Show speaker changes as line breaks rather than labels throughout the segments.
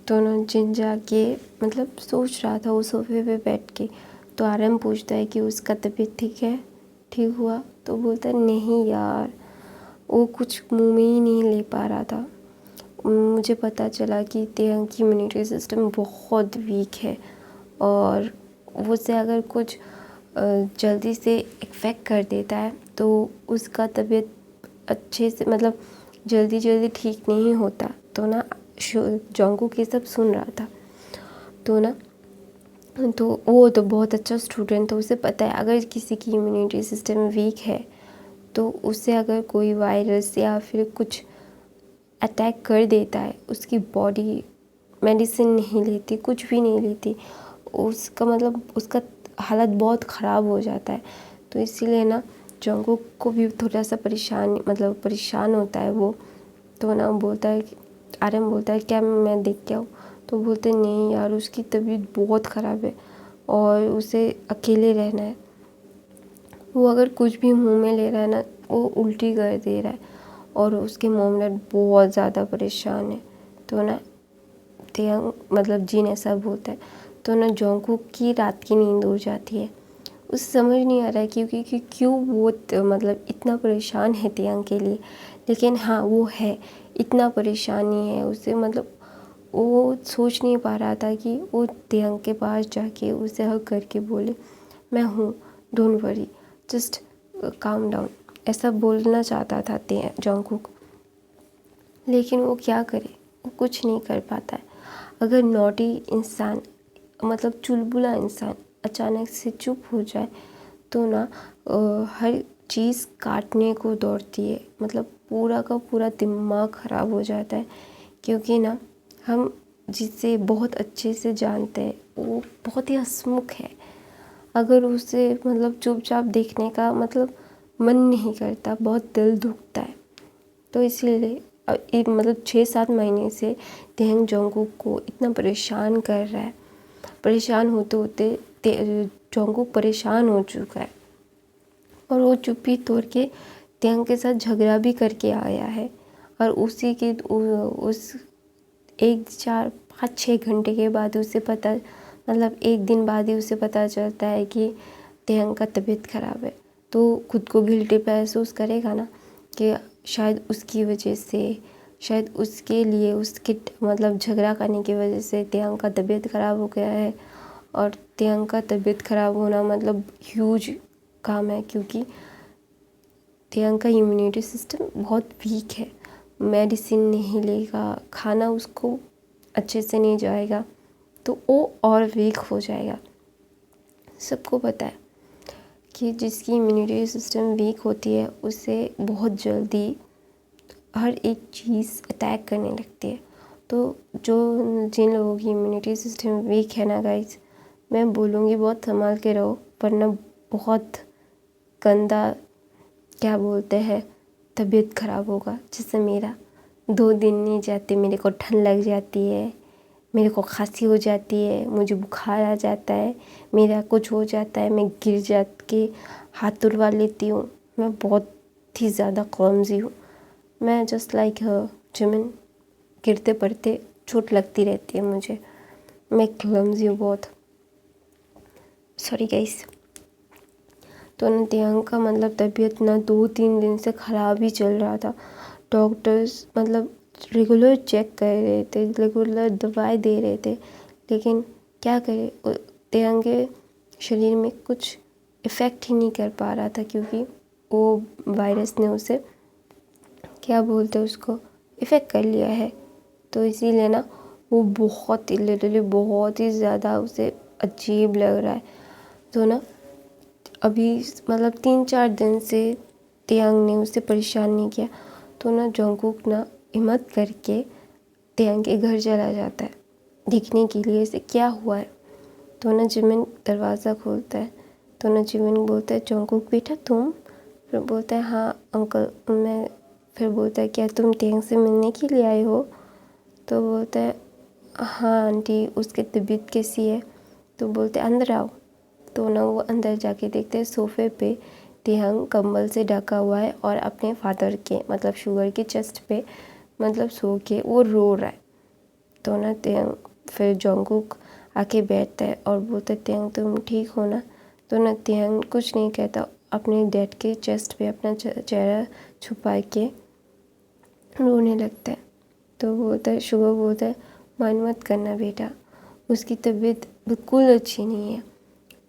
तो ना जिन जाके मतलब सोच रहा था वो सोफे पे बैठ के, तो आरएम पूछता है कि उसका तबीयत ठीक हुआ? तो बोलता है नहीं यार, वो कुछ मुंह में ही नहीं ले पा रहा था। मुझे पता चला कि तेहंग की इम्यूनिटी सिस्टम बहुत वीक है और उसे अगर कुछ जल्दी से इफ़ेक्ट कर देता है तो उसका तबीयत अच्छे से मतलब जल्दी ठीक नहीं होता। तो ना जोंगकुक ये सब सुन रहा था। तो वो तो बहुत अच्छा स्टूडेंट था, उसे पता है अगर किसी की इम्यूनिटी सिस्टम वीक है तो उससे अगर कोई वायरस या फिर कुछ अटैक कर देता है, उसकी बॉडी मेडिसिन नहीं लेती, कुछ भी नहीं लेती, उसका मतलब उसका हालत बहुत ख़राब हो जाता है। तो इसीलिए ना जोंगकुक को भी थोड़ा सा परेशान होता है वो। तो ना बोलता है आर्यन बोलता है क्या मैं देख के आऊँ? तो बोलते नहीं यार, उसकी तबीयत बहुत ख़राब है और उसे अकेले रहना है। वो अगर कुछ भी मुंह में ले रहा है ना, वो उल्टी कर दे रहा है और उसके मॉम डैड बहुत ज़्यादा परेशान है। तो ना तेहंग मतलब जिन ऐसा बोलता है। तो ना जोंगकुक की रात की नींद उड़ जाती है। उसे समझ नहीं आ रहा है क्योंकि क्यों वो मतलब इतना परेशान है तेहंग के लिए। लेकिन हाँ, वो है, इतना परेशानी है उसे, मतलब वो सोच नहीं पा रहा था कि वो तेहंग के पास जाके उसे हग करके बोले मैं हूँ, don't worry, just calm down, ऐसा बोलना चाहता था जोंगकुक। लेकिन वो क्या करे, वो कुछ नहीं कर पाता है। अगर नॉटी इंसान मतलब चुलबुला इंसान अचानक से चुप हो जाए तो ना हर चीज़ काटने को दौड़ती है, मतलब पूरा का पूरा दिमाग ख़राब हो जाता है। क्योंकि ना हम जिसे बहुत अच्छे से जानते हैं वो बहुत ही हंसमुख है, अगर उसे मतलब चुपचाप देखने का मतलब मन नहीं करता, बहुत दिल दुखता है। तो इसीलिए एक मतलब 6-7 महीने से तेहंग जोंगकुक को इतना परेशान कर रहा है। परेशान होते होते जोंगकुक परेशान हो चुका है और वो चुप्पी तोड़ के तेहंग के साथ झगड़ा भी करके आया है। और उसी के उस 1-4-5-6 घंटे के बाद उसे पता मतलब एक दिन बाद ही उसे पता चलता है कि तेहंग का तबीयत ख़राब है। तो खुद को गिल्टी महसूस करेगा ना कि शायद उसकी वजह से, शायद उसके लिए उसके मतलब झगड़ा करने की वजह से तेहंग का तबीयत ख़राब हो गया है। और तेहंग का तबीयत ख़राब होना मतलब ह्यूज काम है, क्योंकि तेहंग का इम्यूनिटी सिस्टम बहुत वीक है, मेडिसिन नहीं लेगा, खाना उसको अच्छे से नहीं जाएगा तो वो और वीक हो जाएगा। सबको पता है कि जिसकी इम्यूनिटी सिस्टम वीक होती है उसे बहुत जल्दी हर एक चीज़ अटैक करने लगती है। तो जिन लोगों की इम्यूनिटी सिस्टम वीक है ना गाइस, मैं बोलूँगी बहुत संभाल के रहो, वरना बहुत गंदा क्या बोलते हैं तबीयत ख़राब होगा। जैसे मेरा 2 दिन नहीं जाते, मेरे को ठंड लग जाती है, मेरे को खांसी हो जाती है, मुझे बुखार आ जाता है, मेरा कुछ हो जाता है, मैं गिर जा के हाथ तुड़वा लेती हूँ। मैं बहुत ही ज़्यादा क्लमज़ी हूँ। मैं जस्ट लाइक जिमिन, गिरते पड़ते चोट लगती रहती है मुझे। मैं क्लमज़ी हूँ बहुत, सॉरी गाइस। तो ना तेहंग का मतलब तबीयत ना 2-3 दिन से ख़राब ही चल रहा था। डॉक्टर्स मतलब रेगुलर चेक कर रहे थे, रेगुलर दवाई दे रहे थे, लेकिन क्या करे, तेहंग के शरीर में कुछ इफ़ेक्ट ही नहीं कर पा रहा था, क्योंकि वो वायरस ने उसे क्या बोलते हैं उसको इफ़ेक्ट कर लिया है। तो इसीलिए ना वो बहुत ही लिटरली बहुत ही ज़्यादा उसे अजीब लग रहा है। तो ना अभी मतलब 3-4 दिन से तेहंग ने उसे परेशान नहीं किया। तो ना जोंगकुक ना हिम्मत करके तेहंग के घर चला जाता है देखने के लिए इसे क्या हुआ है। तो ना जिमिन दरवाज़ा खोलता है। तो ना जिमिन बोलता है जोंगकुक बेटा तुम? फिर बोलता है हाँ अंकल मैं। फिर बोलता है क्या तुम तेहंग से मिलने के लिए आए हो? तो बोलता है हाँ आंटी, उसकी तबीयत कैसी है? तो बोलते हैं अंदर आओ। तो ना वो अंदर जाके देखते हैं सोफ़े पे तेहंग कंबल से ढका हुआ है और अपने फादर के मतलब शुगर के चेस्ट पे मतलब सो के वो रो रहा है। तो ना तेयंग फिर जोंगकुक आके बैठता है और बोलता है तेयंग तुम ठीक हो ना। तो ना तेयंग कुछ नहीं कहता, अपने डैड के चेस्ट पे अपना चेहरा छुपा के रोने लगता है। तो बोलता है शुगर बोलता है मन मत करना बेटा, उसकी तबीयत बिल्कुल अच्छी नहीं है,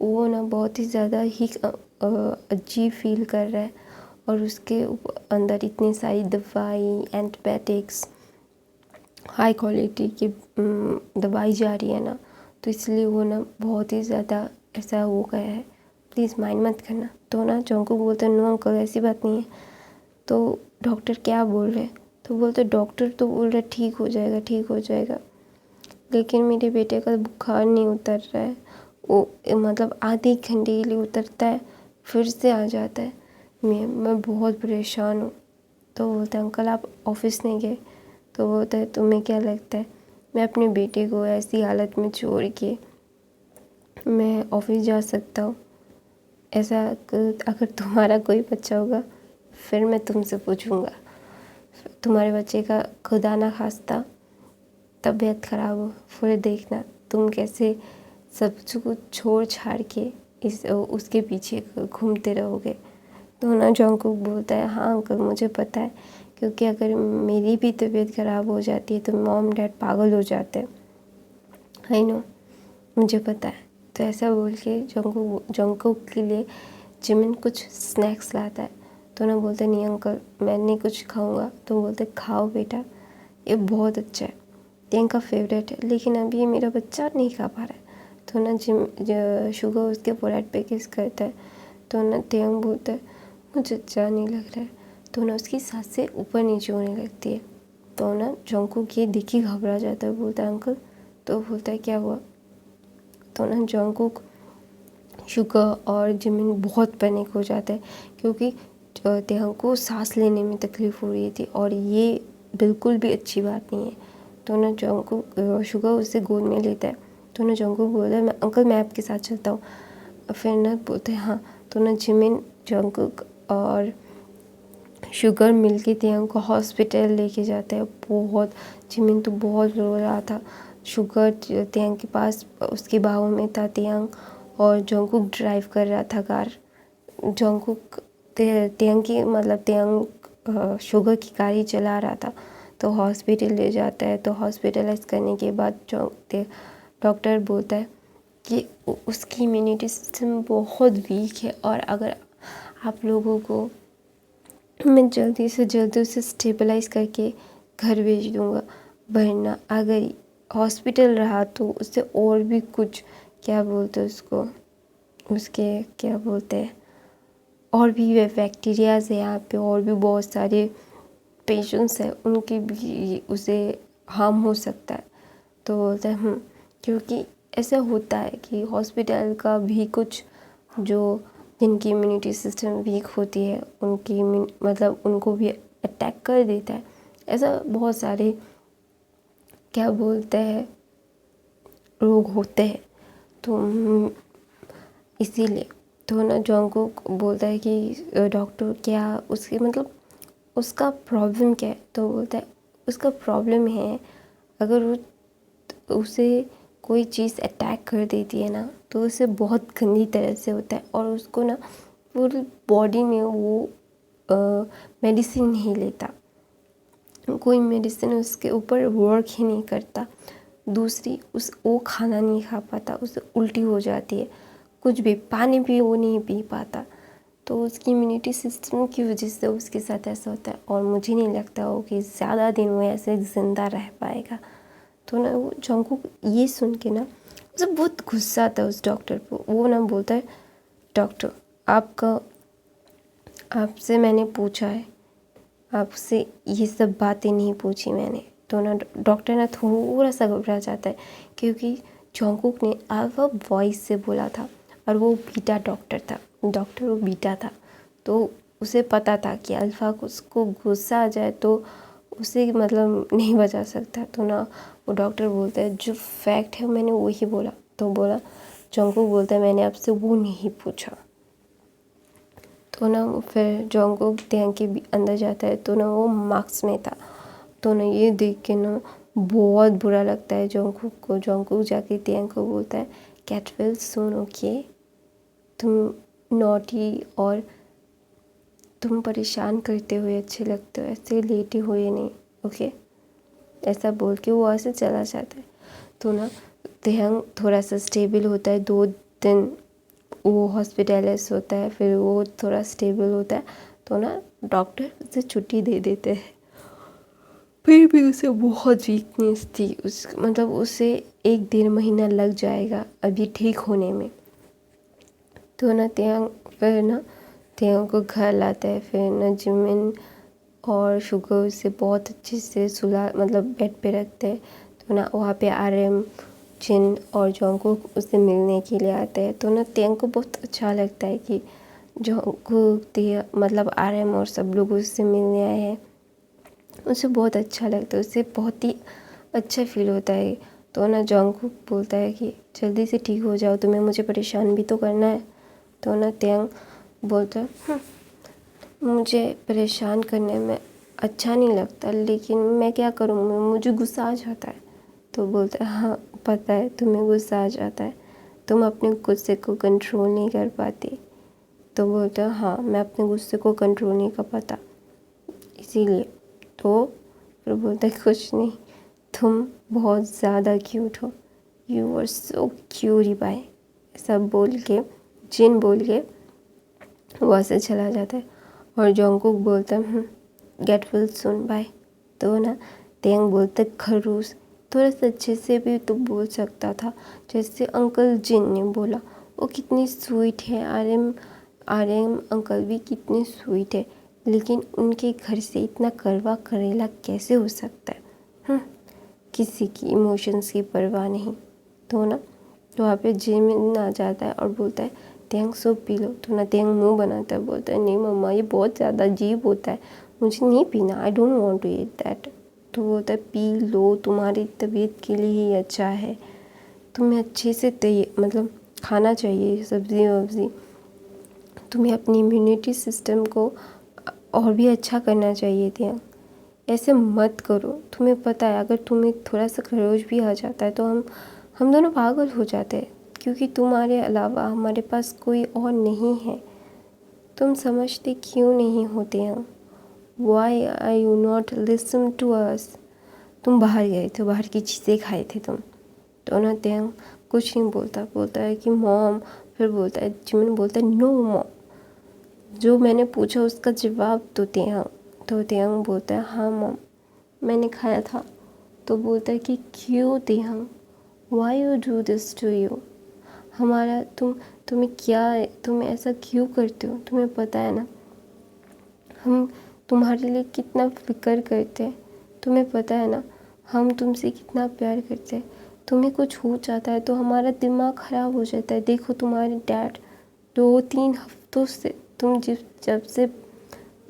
वो ना बहुत ही ज़्यादा ही अजीब फील कर रहा है और उसके अंदर इतनी सारी दवाई एंटीबायोटिक्स हाई क्वालिटी की दवाई जा रही है ना, तो इसलिए वो ना बहुत ही ज़्यादा ऐसा हो गया है, प्लीज़ माइंड मत करना। तो ना जोंगकुक बोलते हैं नो अंकल ऐसी बात नहीं है। तो डॉक्टर क्या बोल रहे हैं? तो बोलते डॉक्टर तो बोल रहे ठीक हो जाएगा ठीक हो जाएगा, लेकिन मेरे बेटे का बुखार नहीं उतर रहा है, वो मतलब आधे घंटे के लिए उतरता है फिर से आ जाता है, मैं बहुत परेशान हूँ। तो बोलते हैं अंकल आप ऑफिस नहीं गए? तो बोलता है तुम्हें क्या लगता है मैं अपने बेटे को ऐसी हालत में छोड़ के मैं ऑफिस जा सकता हूँ? ऐसा अगर तुम्हारा कोई बच्चा होगा फिर मैं तुमसे पूछूंगा, तुम्हारे बच्चे का खुदा ना खास्ता तबीयत ख़राब हो फिर देखना तुम कैसे सब कुछ छोड़ छाड़ के उसके पीछे घूमते रहोगे। तो ना जोंगकुक बोलता है हाँ अंकल मुझे पता है, क्योंकि अगर मेरी भी तबीयत ख़राब हो जाती है तो मॉम डैड पागल हो जाते हैं, आई नो मुझे पता है। तो ऐसा बोल के जोंगकुक के लिए जिमिन कुछ स्नैक्स लाता है। तो ना बोलते नहीं अंकल मैं नहीं कुछ खाऊंगा। तो बोलते खाओ बेटा ये बहुत अच्छा है, तेंग का फेवरेट है, लेकिन अभी ये मेरा बच्चा नहीं खा पा रहा है। तो ना शुगर उसके फोrehead पे किस करता है। तो ना तेंग बोलता है मुझे अच्छा नहीं लग रहा है। तो ना उसकी सांसें ऊपर नीचे होने लगती है। तो ना जोंगकुक ये देखी घबरा जाता है, बोलता है अंकल। तो बोलता है क्या हुआ? तो ना जोंगकुक शुगर और जिमिन बहुत पैनिक हो जाता है, क्योंकि तेंग को सांस लेने में तकलीफ़ हो रही थी और ये बिल्कुल भी अच्छी बात नहीं है। तो ना जोंगकुक शुगर उसे गोद में लेता है। तो ना जोंगकुक बोलता है मैं अंकल मैं आपके साथ चलता हूँ। फिर ना बोलते हैं हाँ। तो ना जिमिन जोंगकुक और शुगर मिलके तेयंग को हॉस्पिटल लेके जाते हैं। बहुत जिमिन तो बहुत रो रहा था, शुगर तेयंग के पास उसकी बाहों में था तेयंग, और जोंगकुक ड्राइव कर रहा था कार। जोंगकुक तेयंग की मतलब तेयंग शुगर की कार ही चला रहा था। तो हॉस्पिटल ले जाता है। तो हॉस्पिटलाइज करने के बाद डॉक्टर बोलता है कि उसकी इम्यूनिटी सिस्टम बहुत वीक है और अगर आप लोगों को मैं जल्दी से जल्दी उसे स्टेबलाइज करके घर भेज दूँगा, वरना अगर हॉस्पिटल रहा तो उससे और भी कुछ क्या बोलते हैं उसको, उसके क्या बोलते हैं, और भी बैक्टीरियाज है यहाँ पे, और भी बहुत सारे पेशेंट्स हैं उनके भी उसे हार्म हो सकता है। तो बोलते हैं क्योंकि ऐसा होता है कि हॉस्पिटल का भी कुछ जो जिनकी इम्यूनिटी सिस्टम वीक होती है उनकी मतलब उनको भी अटैक कर देता है। ऐसा बहुत सारे क्या बोलते हैं रोग होते हैं। तो इसीलिए तो ना जोंगकुक बोलता है कि डॉक्टर क्या उसके मतलब उसका प्रॉब्लम क्या है। तो बोलता है उसका प्रॉब्लम है अगर उसे कोई चीज़ अटैक कर देती है ना तो उसे बहुत गंदी तरह से होता है और उसको ना पूरी बॉडी में वो मेडिसिन नहीं लेता, कोई मेडिसिन उसके ऊपर वर्क ही नहीं करता। दूसरी वो खाना नहीं खा पाता, उसे उल्टी हो जाती है, कुछ भी पानी भी वो नहीं पी पाता। तो उसकी इम्यूनिटी सिस्टम की वजह से उसके साथ ऐसा होता है और मुझे नहीं लगता हो कि ज़्यादा दिन वो ऐसे ज़िंदा रह पाएगा। तो ना वो जोंगकुक ये सुन के ना उसे बहुत गुस्सा आता है उस डॉक्टर पर। वो ना बोलता है डॉक्टर आपसे मैंने पूछा है, आपसे ये सब बातें नहीं पूछी मैंने। तो ना डॉक्टर ना थोड़ा सा घबरा जाता है, क्योंकि जोंगकुक ने अल्फा वॉइस से बोला था और वो बीटा डॉक्टर वो बीटा था। तो उसे पता था कि अल्फ़ा को उसको गुस्सा आ जाए तो उसे मतलब नहीं बचा सकता। तो ना वो डॉक्टर बोलता है जो फैक्ट है मैंने वही बोला। तो बोला जोंगकुक बोलता है मैंने आपसे वो नहीं पूछा। तो ना फिर जोंगकुक तेयंग के अंदर जाता है तो ना वो मार्क्स में था। तो ना ये देख के ना बहुत बुरा लगता है जॉन्गकुक को। जॉन्गकुक जाके तेयंग को बोलता है गेट वेल सून ओके, तुम नॉटी और तुम परेशान करते हुए अच्छे लगते हो, ऐसे लेटे हुए नहीं, ओके। ऐसा बोल के वो वहाँ से चला जाता है। तो ना तेयंग थोड़ा सा स्टेबल होता है, 2 दिन वो हॉस्पिटलाइज होता है, फिर वो थोड़ा स्टेबल होता है। तो ना डॉक्टर उसे छुट्टी दे देते हैं। फिर भी उसे बहुत वीकनेस थी, उस मतलब उसे 1-1.5 महीना लग जाएगा अभी ठीक होने में। तो ना तेयंग को घर लाता है। फिर ना जिमिन और शुगर उसे बहुत अच्छे से सुला मतलब बेड पे रखते हैं। तो ना वहाँ पे RM, जिन और जॉन्गकुक उसे मिलने के लिए आते हैं। तो ना तेयंग को बहुत अच्छा लगता है कि जॉन्गकुक मतलब RM और सब लोग उससे मिलने आए हैं। उसे बहुत अच्छा लगता है, उसे बहुत ही अच्छा फील होता है। तो ना जॉन्गकुक बोलता है कि जल्दी से ठीक हो जाओ, तुम्हें मुझे परेशान भी तो करना है। तो ना तेयंग बोलता है मुझे परेशान करने में अच्छा नहीं लगता, लेकिन मैं क्या करूँ, मुझे गुस्सा आ जाता है। तो बोलता है हाँ पता है तुम्हें गुस्सा आ जाता है, तुम अपने गुस्से को कंट्रोल नहीं कर पाती। तो बोलता है हाँ मैं अपने गुस्से को कंट्रोल नहीं कर पाता इसीलिए। तो फिर बोलता है कुछ नहीं, तुम बहुत ज़्यादा क्यूट हो, you are so cutie pie, ऐसा बोल के जिन बोल के वहाँ से चला जाता है। और जॉन्गकुक बोलता है गेट वेल सून बाय। तो ना तेयंग बोलता है खरूस, थोड़ा सा अच्छे से भी तो बोल सकता था, जैसे अंकल जिन ने बोला। वो कितनी स्वीट है, आर्यम अंकल भी कितने स्वीट है, लेकिन उनके घर से इतना कड़वा करेला कैसे हो सकता है। किसी की इमोशंस की परवाह नहीं। तो ना तो वहाँ पे जिमिन आ जाता है और बोलता है तेयंग सूप पी लो। तो ना तेयंग मुंह बनाता है, बोलता है नहीं मम्मा ये बहुत ज़्यादा अजीब होता है, मुझे नहीं पीना, I don't want to eat that. तो बोलता है पी लो, तुम्हारी तबीयत के लिए ही अच्छा है, तुम्हें अच्छे से मतलब खाना चाहिए सब्ज़ी वब्ज़ी, तुम्हें अपनी इम्यूनिटी सिस्टम को और भी अच्छा करना चाहिए तेयंग, ऐसे मत करो। तुम्हें पता है अगर तुम्हें थोड़ा सा खरोच भी आ जाता है तो हम दोनों पागल हो जाते हैं, क्योंकि तुम्हारे अलावा हमारे पास कोई और नहीं है। तुम समझते क्यों नहीं होते हैं? Why are you not listen to us? तुम बाहर गए थे, बाहर की चीज़ें खाए थे तुम। तो ना तेयंग कुछ नहीं बोलता, बोलता है कि मॉम। फिर बोलता है जिमिन बोलता है नो मॉम, जो मैंने पूछा उसका जवाब तो तेयंग। तो तेयंग बोलता है हाँ मॉम मैंने खाया था। तो बोलता है कि क्यों तेयंग, why you do this to you? हमारा तुम्हें क्या है, तुम ऐसा क्यों करते हो? तुम्हें पता है ना हम तुम्हारे लिए कितना फिक्र करते हैं, तुम्हें पता है ना हम तुमसे कितना प्यार करते हैं। तुम्हें कुछ हो जाता है तो हमारा दिमाग ख़राब हो जाता है। देखो तुम्हारे डैड 2-3 हफ्तों से तुम जब से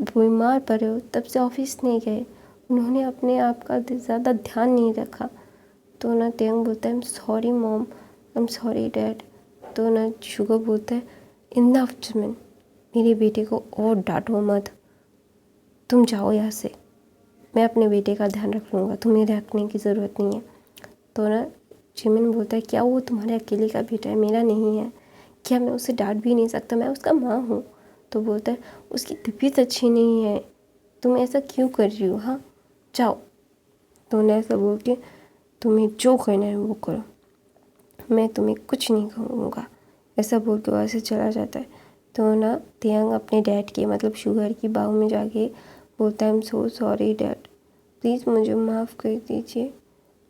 बीमार पड़े हो तब से ऑफिस नहीं गए, उन्होंने अपने आप का ज़्यादा ध्यान नहीं रखा। तो ना तेयंग बोलता है I am sorry mom, I am sorry dad. तो ना शुगर बोलता है इनफ जिमिन, मेरे बेटे को और डांटो मत, तुम जाओ यहाँ से, मैं अपने बेटे का ध्यान रख लूँगा, तुम्हें रखने की ज़रूरत नहीं है। तो ना जिमिन बोलता है क्या वो तुम्हारे अकेले का बेटा है, मेरा नहीं है क्या? मैं उसे डांट भी नहीं सकता, मैं उसका माँ हूँ। तो बोलता है उसकी तबीयत अच्छी नहीं है, तुम ऐसा क्यों कर रही हो? हाँ जाओ। तो ना ऐसा बोल के तुम्हें जो करना है वो करो, मैं तुम्हें कुछ नहीं कहूँगा, ऐसा बोल के वहाँ से चला जाता है। तो ना तेयंग अपने डैड के मतलब शुगर की बाहों में जाके बोलता है आई am so sorry dad, please मुझे माफ़ कर दीजिए,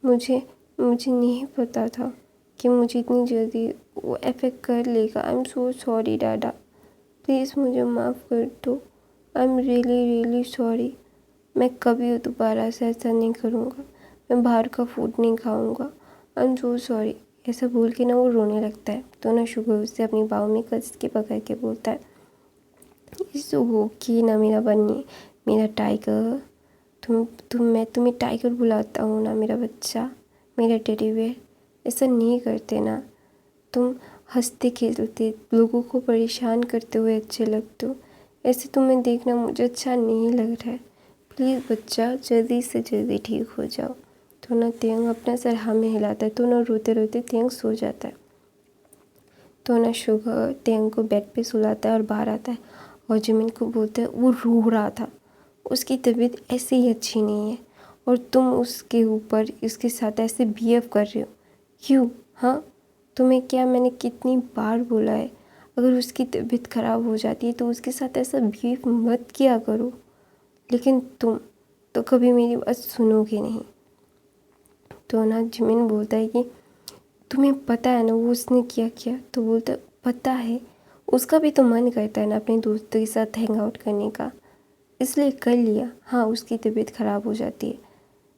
मुझे नहीं पता था कि मुझे इतनी जल्दी वो अफेक्ट कर लेगा। आई एम सो सॉरी डैडा, प्लीज़ मुझे माफ़ कर दो, आई एम रियली सॉरी, मैं कभी दोबारा से ऐसा नहीं करूँगा, मैं बाहर का फूड नहीं खाऊँगा, आई एम सो सॉरी। ऐसा बोल के ना वो रोने लगता है। तो ना शुगर उससे अपनी बाहों में कस के पकड़ के बोलता है इस ओके ना मेरा बन्नी, मेरा टाइगर, मैं तुम्हें टाइगर बुलाता हूँ ना मेरा बच्चा, मेरा टेडी बेयर, ऐसा नहीं करते ना, तुम हंसते खेलते लोगों को परेशान करते हुए अच्छे लगते हो, ऐसे तुम्हें देखना मुझे अच्छा नहीं लग रहा है, प्लीज़ बच्चा जल्दी से जल्दी ठीक हो जाओ। तो ना तेयंग अपना सर हाँ में हिलाता है, तो ना रोते रोते तेयंग सो जाता है। तो ना शुगर तेयंग को बेड पे सुलाता है और बाहर आता है और जिमिन को बोलता है वो रो रहा था, उसकी तबीयत ऐसे ही अच्छी नहीं है और तुम उसके ऊपर उसके साथ ऐसे बिहेव कर रहे हो क्यों? हाँ, तुम्हें क्या मैंने कितनी बार बोला है अगर उसकी तबीयत ख़राब हो जाती है तो उसके साथ ऐसा बिहेव मत किया करो, लेकिन तुम तो कभी मेरी बात सुनोगे नहीं। तो ना जिमिन बोलता है कि तुम्हें पता है ना वो उसने क्या किया? तो बोलता है पता है, उसका भी तो मन करता है ना अपने दोस्तों के साथ हैंग आउट करने का, इसलिए कर लिया। हाँ, उसकी तबीयत ख़राब हो जाती है।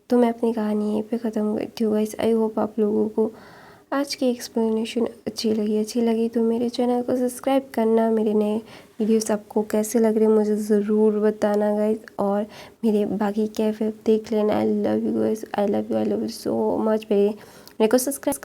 तो मैं अपनी कहानी यहीं पे ख़त्म करती हूँ गाइस। आई होप आप लोगों को आज की एक्सप्लेनेशन अच्छी लगी तो मेरे चैनल को सब्सक्राइब करना। मेरे नए वीडियोस आपको कैसे लग रहे हैं मुझे ज़रूर बताना गाइस, और मेरे बाकी कैफ़े देख लेना। I love you guys, I love you so much. मेरे को सब्सक्राइब